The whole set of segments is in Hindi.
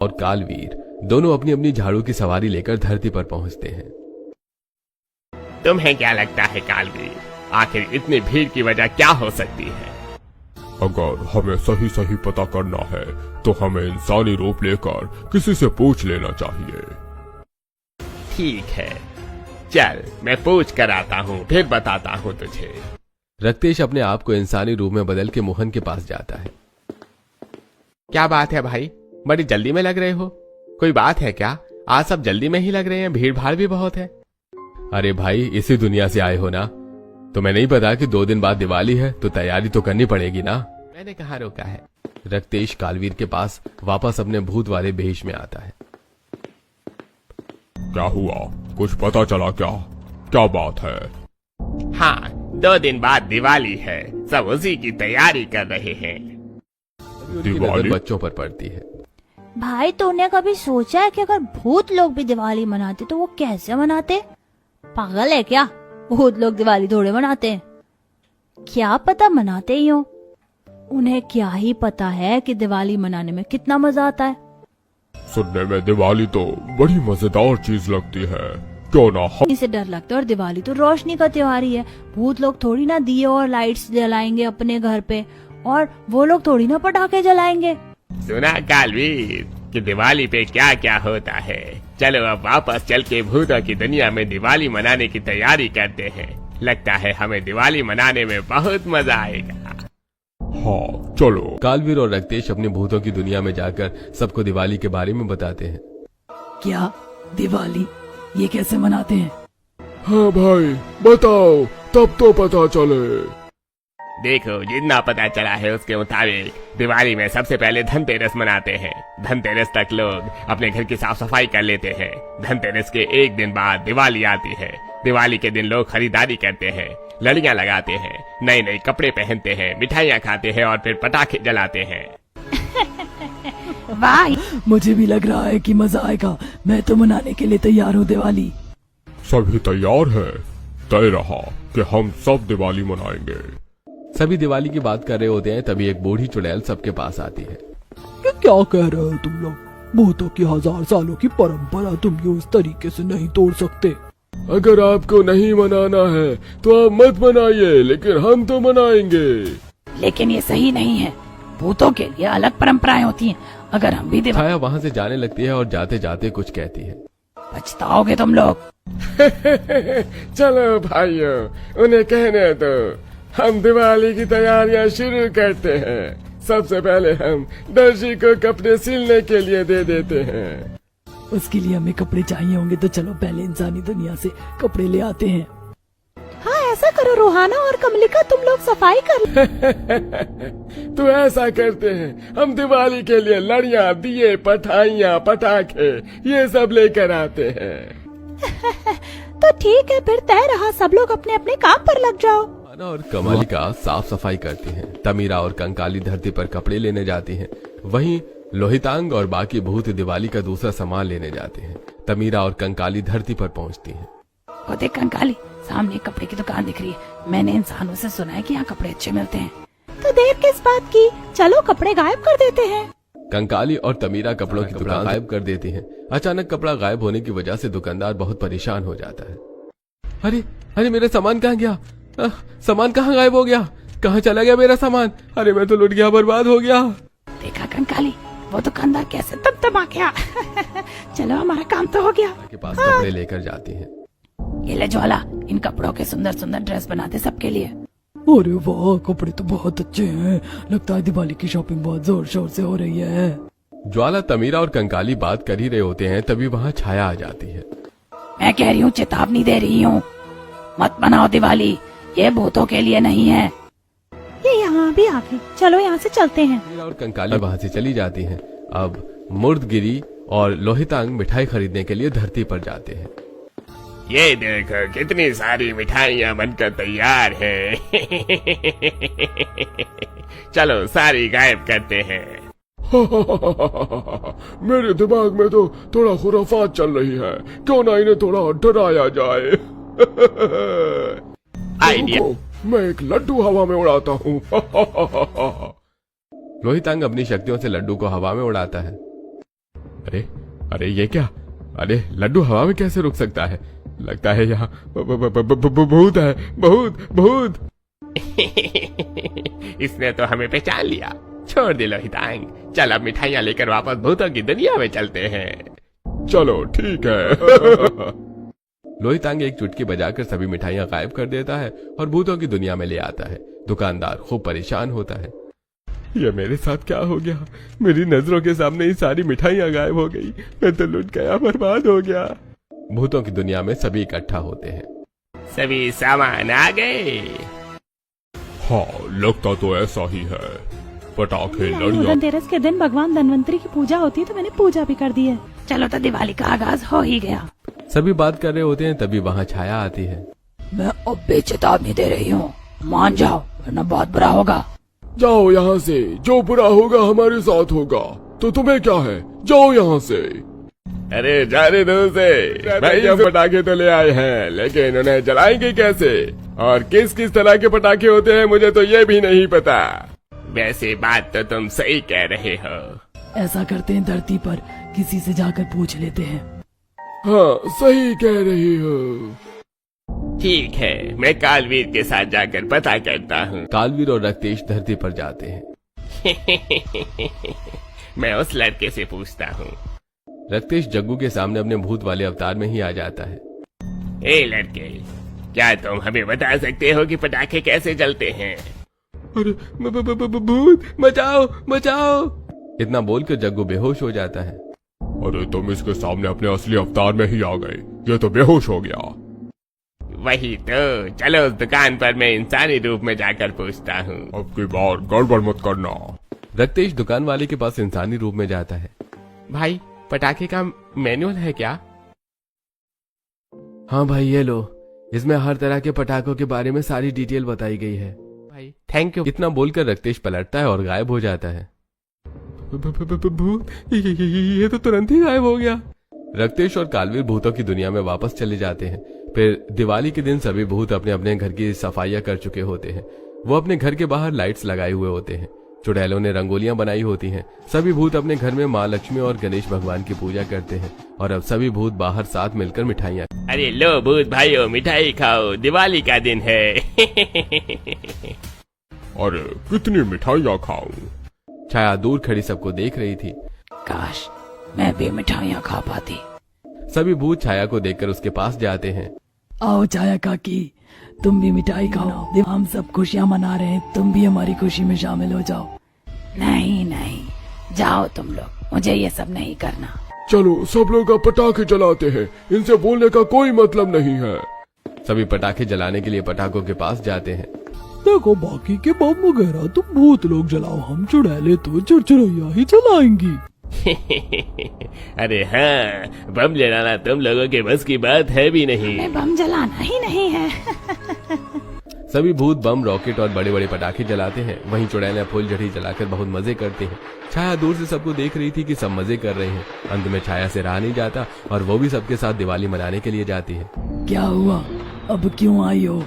और कालवीर दोनों अपनी अपनी झाड़ू की सवारी लेकर धरती पर पहुंचते हैं। तुम्हें क्या लगता है कालवीर, आखिर इतनी भीड़ की वजह क्या हो सकती है? अगर हमें सही सही पता करना है तो हमें इंसानी रूप लेकर किसी से पूछ लेना चाहिए। ठीक है, चल मैं पूछ कर आता हूँ, फिर बताता हूँ तुझे। रक्तेश अपने आप को इंसानी रूप में बदल के मोहन के पास जाता है। क्या बात है भाई, बड़ी जल्दी में लग रहे हो? कोई बात है क्या? आज सब जल्दी में ही लग रहे हैं, भीड़ भाड़ भी बहुत है। अरे भाई, इसी दुनिया से आए हो ना, तुम्हें नहीं पता कि 2 दिन बाद दिवाली है, तो तैयारी तो करनी पड़ेगी ना। मैंने कहाँ रोका है। रक्तेश कालवीर के पास वापस अपने भूत वाले भेष में आता है। क्या हुआ, कुछ पता चला क्या? क्या बात है? हाँ, 2 दिन बाद दिवाली है, सब उसी की तैयारी कर रहे हैं। उनकी नजर बच्चों पर पड़ती है। भाई, तूने कभी सोचा है कि अगर भूत लोग भी दिवाली मनाते तो वो कैसे मनाते? पागल है क्या? भूत लोग दिवाली थोड़े मनाते हैं। क्या पता मनाते ही हो। उन्हें क्या ही पता है कि दिवाली मनाने में कितना मजा आता है। सुनने में दिवाली तो बड़ी मजेदार चीज लगती है, क्यों ना हम इसे डर लगता है। और दिवाली तो रोशनी का त्योहार ही है। भूत लोग थोड़ी ना दिए और लाइट्स जलाएंगे अपने घर पे, और वो लोग थोड़ी ना पटाखे जलाएंगे। सुना कालवीर कि दिवाली पे क्या क्या होता है। चलो अब वापस चल के भूतों की दुनिया में दिवाली मनाने की तैयारी करते हैं। लगता है हमें दिवाली मनाने में बहुत मजा आएगा। हाँ चलो। कालवीर और रक्तेश अपने भूतों की दुनिया में जाकर सबको दिवाली के बारे में बताते हैं। क्या दिवाली, ये कैसे मनाते हैं? हाँ भाई बताओ, तब तो पता चले। देखो, जितना पता चला है उसके मुताबिक दिवाली में सबसे पहले धनतेरस मनाते हैं। धनतेरस तक लोग अपने घर की साफ सफाई कर लेते हैं। धनतेरस के 1 दिन बाद दिवाली आती है। दिवाली के दिन लोग खरीदारी करते हैं, लड़ियां लगाते हैं, नए नए कपड़े पहनते हैं, मिठाइयाँ खाते हैं और फिर पटाखे जलाते हैं। वाह, मुझे भी लग रहा है कि मजा आएगा। मैं तो मनाने के लिए तैयार हूँ दिवाली। सभी तैयार है? तय रहा कि हम सब दिवाली मनाएंगे। सभी दिवाली की बात कर रहे होते हैं, तभी एक बूढ़ी चुड़ैल सबके पास आती है। क्या कह रहे हो तुम लोग? भूतों की 1000 सालों की परंपरा तुम ये उस तरीके से नहीं तोड़ सकते। अगर आपको नहीं मनाना है तो आप मत मनाइए, लेकिन हम तो मनाएंगे। लेकिन ये सही नहीं है। भूतों के लिए अलग परंपराएं होती हैं। अगर हम भी छाया वहाँ से जाने लगती है और जाते जाते कुछ कहती है। पछताओगे तुम लोग। चलो भाइयों, उन्हें कहने दो, हम दिवाली की तैयारियां शुरू करते हैं। सबसे पहले हम दर्जी को कपड़े सिलने के लिए दे देते हैं। उसके लिए हमें कपड़े चाहिए होंगे, तो चलो पहले इंसानी दुनिया से कपड़े ले आते हैं। हाँ ऐसा करो रोहाना और कमलिका, तुम लोग सफाई कर। तो ऐसा करते हैं, हम दिवाली के लिए लड़ियां, दिए, पठाइयां, पटाखे ये सब लेकर आते हैं। तो ठीक है, फिर तय रहा, सब लोग अपने अपने काम पर लग जाओ। रोहाना और कमलिका साफ सफाई करती हैं। तमीरा और कंकाली धरती पर कपड़े लेने जाती हैं। वहीं लोहितांग और बाकी भूत दिवाली का दूसरा सामान लेने जाते हैं। तमीरा और कंकाली धरती पर पहुंचती हैं। वो देख कंकाली, सामने एक कपड़े की दुकान दिख रही है। मैंने इंसानों से सुना है कि यहाँ कपड़े अच्छे मिलते हैं। तो देर किस बात की, चलो कपड़े गायब कर देते हैं। कंकाली और तमीरा कपड़ों की दुकान गायब कर देती हैं। अचानक कपड़ा गायब होने की वजह से दुकानदार बहुत परेशान हो जाता है। अरे अरे, मेरा सामान कहाँ गया? सामान कहाँ गायब हो गया? कहाँ चला गया मेरा सामान? अरे मैं तो लुट गया, बर्बाद हो गया। देखा कंकाली, वो दुकानदार कैसे तब आ गया। चलो हमारा काम तो हो गया। के पास कपड़े लेकर जाती हैं। ये ले ज्वाला, इन कपड़ों के सुंदर सुंदर ड्रेस बनाते सबके लिए। अरे वाह, कपड़े तो बहुत अच्छे हैं। लगता है दिवाली की शॉपिंग बहुत जोर शोर से हो रही है। ज्वाला, तमीरा और कंकाली बात कर ही रहे होते हैं, तभी वहाँ छाया आ जाती है। मैं कह रही हूँ, चेतावनी दे रही हूँ, मत मनाओ दिवाली, ये भूतों के लिए नहीं है। ये यहाँ भी आ गई, चलो यहाँ से चलते हैं। तमीरा और कंकाली वहाँ से चली जाती हैं। अब मुर्दगिरी और लोहितांग मिठाई खरीदने के लिए धरती पर जाते हैं। ये देखो कितनी सारी मिठाइयाँ बनकर तैयार हैं। चलो सारी गायब करते हैं। मेरे दिमाग में तो थोड़ा खुराफात चल रही है, क्यों ना इन्हें थोड़ा डराया जाए। आइडिया, मैं एक लड्डू हवा में उड़ाता हूँ। लोहितांग अपनी शक्तियों से लड्डू को हवा में उड़ाता है। अरे अरे ये क्या? अरे लड्डू हवा में कैसे रुक सकता है? लगता है यहाँ भूत है, भूत भूत। इसने तो हमें पहचान लिया। छोड़ दे लोहितांग, चल अब मिठाइयाँ लेकर वापस भूतों की दुनिया में चलते हैं। चलो ठीक है। लोहितांग एक चुटकी बजाकर सभी मिठाइयाँ गायब कर देता है और भूतों की दुनिया में ले आता है। दुकानदार खूब परेशान होता है। ये मेरे साथ क्या हो गया? मेरी नजरों के सामने ही सारी मिठाइयाँ गायब हो गई। मैं तो लुट गया, बर्बाद हो गया। भूतों की दुनिया में सभी इकट्ठा होते हैं। सभी सामान आ गए। हाँ, लगता तो ऐसा ही है। पटाखे, लड़ियाँ। धनतेरस के दिन भगवान धनवंतरी की पूजा होती है, तो मैंने पूजा भी कर दी है। चलो तो दिवाली का आगाज हो ही गया। सभी बात कर रहे होते हैं, तभी वहाँ छाया आती है। मैं अब भी चेतावनी दे रही हूँ, मान जाओ वरना बहुत बुरा होगा। जाओ यहाँ से, जो बुरा होगा हमारे साथ होगा। तो तुम्हें क्या है, जाओ यहाँ से। अरे जाने दो उसे। भाई ये पटाखे तो ले आए हैं, लेकिन उन्हें जलाएंगे कैसे और किस किस तरह के पटाखे होते हैं मुझे तो ये भी नहीं पता। वैसे बात तो तुम सही कह रहे हो। ऐसा करते हैं, धरती पर किसी से जाकर पूछ लेते हैं। हाँ, सही कह रही हो। ठीक है, मैं कालवीर के साथ जाकर पता करता हूँ। कालवीर और रक्तेश धरती पर जाते हैं। मैं उस लड़के से पूछता हूँ। रक्तेश जग्गू के सामने अपने भूत वाले अवतार में ही आ जाता है। ए लड़के, क्या तुम हमें बता सकते हो कि पटाखे कैसे जलते हैं? अरे भूत, बचाओ बचाओ। इतना बोलकर जग्गू बेहोश हो जाता है। अरे तुम इसके सामने अपने असली अवतार में ही आ गए, ये तो बेहोश हो गया। वही तो, चलो उस दुकान पर मैं इंसानी रूप में जाकर पूछता हूँ। अब की बार गड़बड़ मत करना। रक्तेश दुकान वाले के पास इंसानी रूप में जाता है। भाई, पटाखे का मैनुअल है क्या? हाँ भाई, ये लो, इसमें हर तरह के पटाखों के बारे में सारी डिटेल बताई गई है। भाई थैंक यू। इतना बोलकर रक्तेश पलटता है और गायब हो जाता है। भूत, ये तो तुरंत ही गायब हो गया। रक्तेश और कालवीर भूतों की दुनिया में वापस चले जाते हैं। फिर दिवाली के दिन सभी भूत अपने अपने घर की सफाइयां कर चुके होते हैं। वो अपने घर के बाहर लाइट्स लगाए हुए होते हैं। चुड़ैलों ने रंगोलियां बनाई होती हैं। सभी भूत अपने घर में माँ लक्ष्मी और गणेश भगवान की पूजा करते हैं और अब सभी भूत बाहर साथ मिलकर मिठाइयाँ। अरे लो भूत भाइयों, मिठाई खाओ, दिवाली का दिन है। अरे कितनी मिठाइयाँ खाऊं? छाया दूर खड़ी सबको देख रही थी। काश मैं भी मिठाइयाँ खा पाती। सभी भूत छाया को देखकर उसके पास जाते हैं। आओ छाया काकी, तुम भी मिठाई खाओ। हम सब खुशियाँ मना रहे हैं, तुम भी हमारी खुशी में शामिल हो जाओ। नहीं नहीं, जाओ तुम लोग, मुझे ये सब नहीं करना। चलो सब लोग अब पटाखे जलाते हैं, इनसे बोलने का कोई मतलब नहीं है। सभी पटाखे जलाने के लिए पटाखों के पास जाते हैं। देखो बाकी के बम वगैरह तुम भूत लोग जलाओ, हम चुड़ैले तो चिड़चिड़ैया ही जलाएंगी। अरे हाँ, बम जलाना तुम लोगों के बस की बात है भी नहीं। बम जलाना ही नहीं है। सभी भूत बम, रॉकेट और बड़े बड़े पटाखे जलाते हैं। वहीं चुड़ैलें फूलझड़ी जलाकर बहुत मजे करते हैं। छाया दूर से सबको देख रही थी कि सब मजे कर रहे हैं। अंत में छाया से रहा नहीं जाता और वो भी सबके साथ दिवाली मनाने के लिए जाती है। क्या हुआ, अब क्यों आई हो?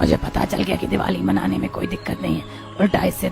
मुझे पता चल गया कि दिवाली मनाने में कोई दिक्कत नहीं है, उल्टा इससे